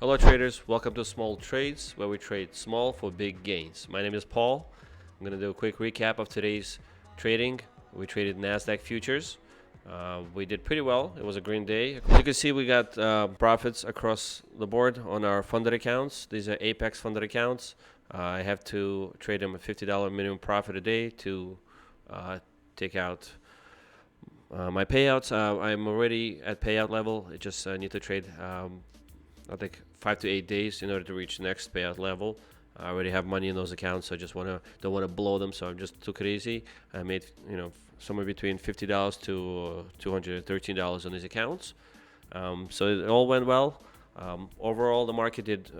Hello traders, welcome to Small Trades, where we trade small for big gains. My name is Paul. I'm going to do a quick recap of today's trading. We traded Nasdaq futures. We did pretty well. It was a green day. As you can see, we got profits across the board on our funded accounts. These are Apex funded accounts. I have to trade them a $50 minimum profit a day to take out my payouts. I'm already at payout level. I just need to trade I think 5 to 8 days in order to reach the next payout level. I already have money in those accounts, so I just don't want to blow them. So I just took it easy. I made somewhere between $50 to $213 on these accounts. So it all went well. Overall, the market did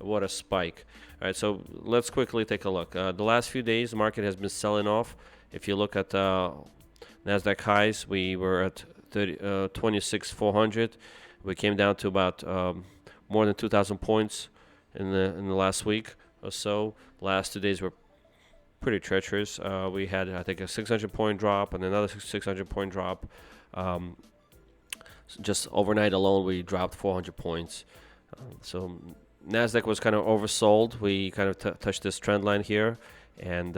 what a spike. All right, so let's quickly take a look. The last few days, the market has been selling off. If you look at Nasdaq highs, we were at 26,400. We came down to about more than 2,000 points in the last week or so. The last 2 days were pretty treacherous. We had, I think, a 600-point drop and another 600-point drop. Just overnight alone, we dropped 400 points. So Nasdaq was kind of oversold. We kind of touched this trend line here, and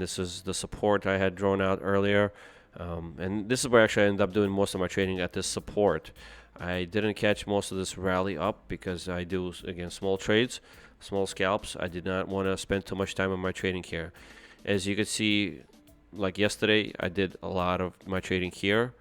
this is the support I had drawn out earlier. And this is where actually I ended up doing most of my trading, at this support. I didn't catch most of this rally up because I do, again, small trades, small scalps. I did not want to spend too much time on my trading here. As you can see, like yesterday, I did a lot of my trading here,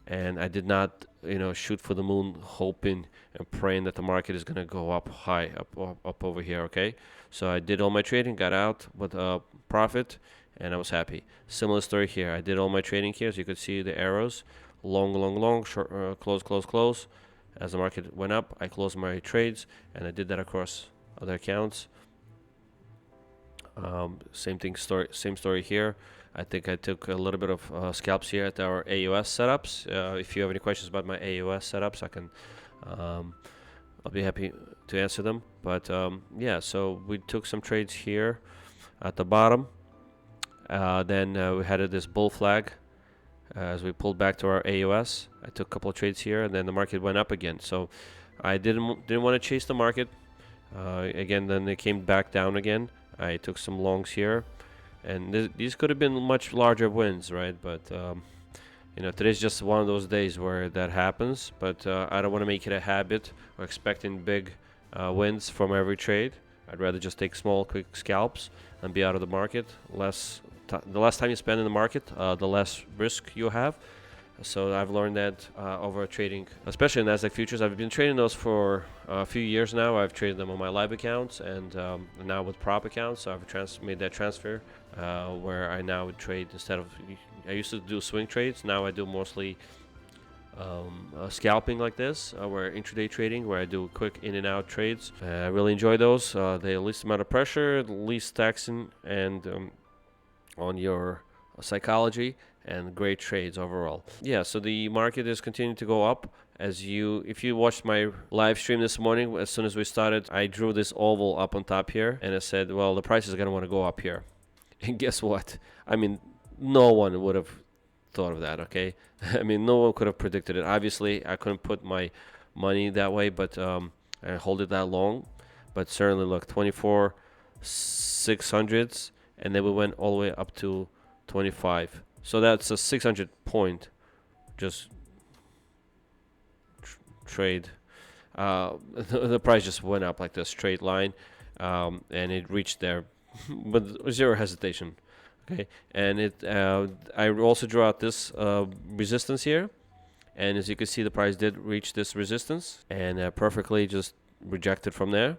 and I did not, shoot for the moon, hoping and praying that the market is going to go up high, up over here. Okay, so I did all my trading, got out with a profit, and I was happy. Similar story here. I did all my trading here, as you could see the arrows. Long, short, close. As the market went up, I closed my trades, and I did that across other accounts. Same story here. I think I took a little bit of scalps here at our AUS setups. If you have any questions about my AUS setups, I'll be happy to answer them. But yeah, so we took some trades here at the bottom. Then we had this bull flag. As we pulled back to our AUS, I took a couple of trades here, and then the market went up again. So I didn't want to chase the market. Again, then they came back down again. I took some longs here, and these could have been much larger wins, right? But today's just one of those days where that happens. But I don't want to make it a habit or expecting big wins from every trade. I'd rather just take small, quick scalps and be out of the market. The less time you spend in the market, the less risk you have. So I've learned that over trading, especially in Nasdaq futures. I've been trading those for a few years now. I've traded them on my live accounts and now with prop accounts. So I've made that transfer where I now would trade instead of. I used to do swing trades. Now I do mostly scalping like this, where intraday trading, where I do quick in and out trades. I really enjoy those. They're least amount of pressure, least taxing, and on your psychology, and great trades overall. Yeah, so the market is continuing to go up. If you watched my live stream this morning, as soon as we started, I drew this oval up on top here, and I said, well, the price is going to want to go up here. And guess what? I mean, no one would have thought of that, okay? I mean, no one could have predicted it. Obviously, I couldn't put my money that way, but I hold it that long. But certainly, look, 24 600s, and then we went all the way up to 25. So that's a 600 point just trade. The price just went up like this straight line, and it reached there with zero hesitation. Okay, and I also draw out this resistance here, and as you can see, the price did reach this resistance and perfectly just rejected from there.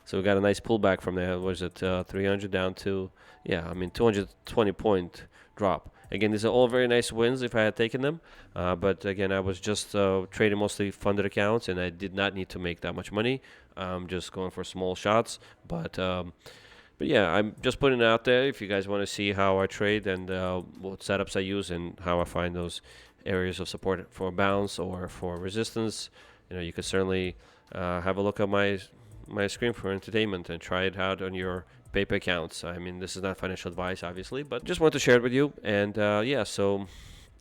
So we got a nice pullback from there. Was it 300 down to 220 point drop. Again, these are all very nice wins if I had taken them, but again, I was just trading mostly funded accounts, and I did not need to make that much money. Just going for small shots, but yeah, I'm just putting it out there. If you guys want to see how I trade and what setups I use and how I find those areas of support for bounce or for resistance, you could certainly have a look at my screen for entertainment and try it out on your paper accounts. I mean, this is not financial advice, obviously, but just wanted to share it with you. And yeah, so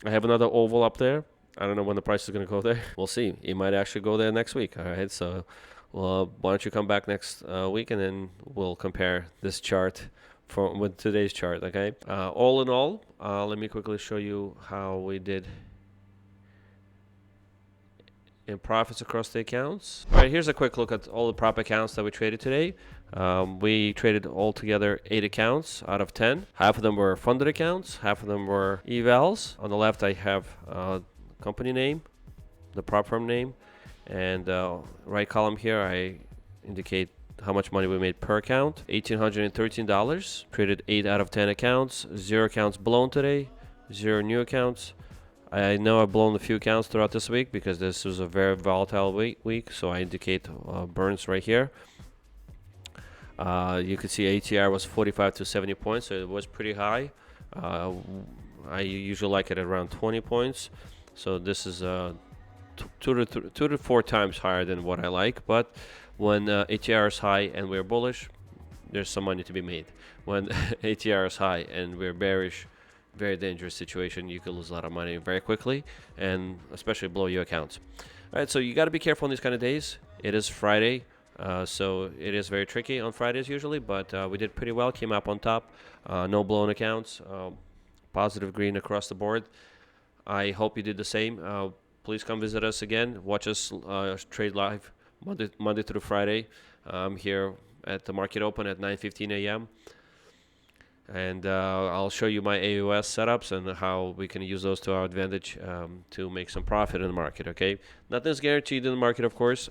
I have another oval up there. I don't know when the price is going to go there. We'll see. It might actually go there next week. All right, so Well, why don't you come back next week, and then we'll compare this chart with today's chart, okay? All in all, let me quickly show you how we did in profits across the accounts. All right, here's a quick look at all the prop accounts that we traded today. We traded altogether 8 accounts out of 10. Half of them were funded accounts, half of them were evals. On the left, I have company name, the prop firm name, and right column here, I indicate how much money we made per account. $1,813. Traded 8 out of 10 accounts. 0 accounts blown today. 0 new accounts. I know I've blown a few accounts throughout this week because this was a very volatile week, so I indicate burns right here. You can see ATR was 45 to 70 points, so it was pretty high. I usually like it at around 20 points, so this is 2 to 4 times higher than what I like. But when ATR is high and we're bullish, there's some money to be made. When ATR is high and we're bearish, very dangerous situation. You could lose a lot of money very quickly, and especially blow your accounts. All right, so you got to be careful on these kind of days. It is Friday, so it is very tricky on Fridays usually, but we did pretty well. Came up on top. No blown accounts. Positive green across the board. I hope you did the same. Please come visit us again. Watch us trade live Monday through Friday. I'm here at the market open at 9:15 a.m. And I'll show you my AUS setups and how we can use those to our advantage to make some profit in the market, okay? Nothing's guaranteed in the market, of course.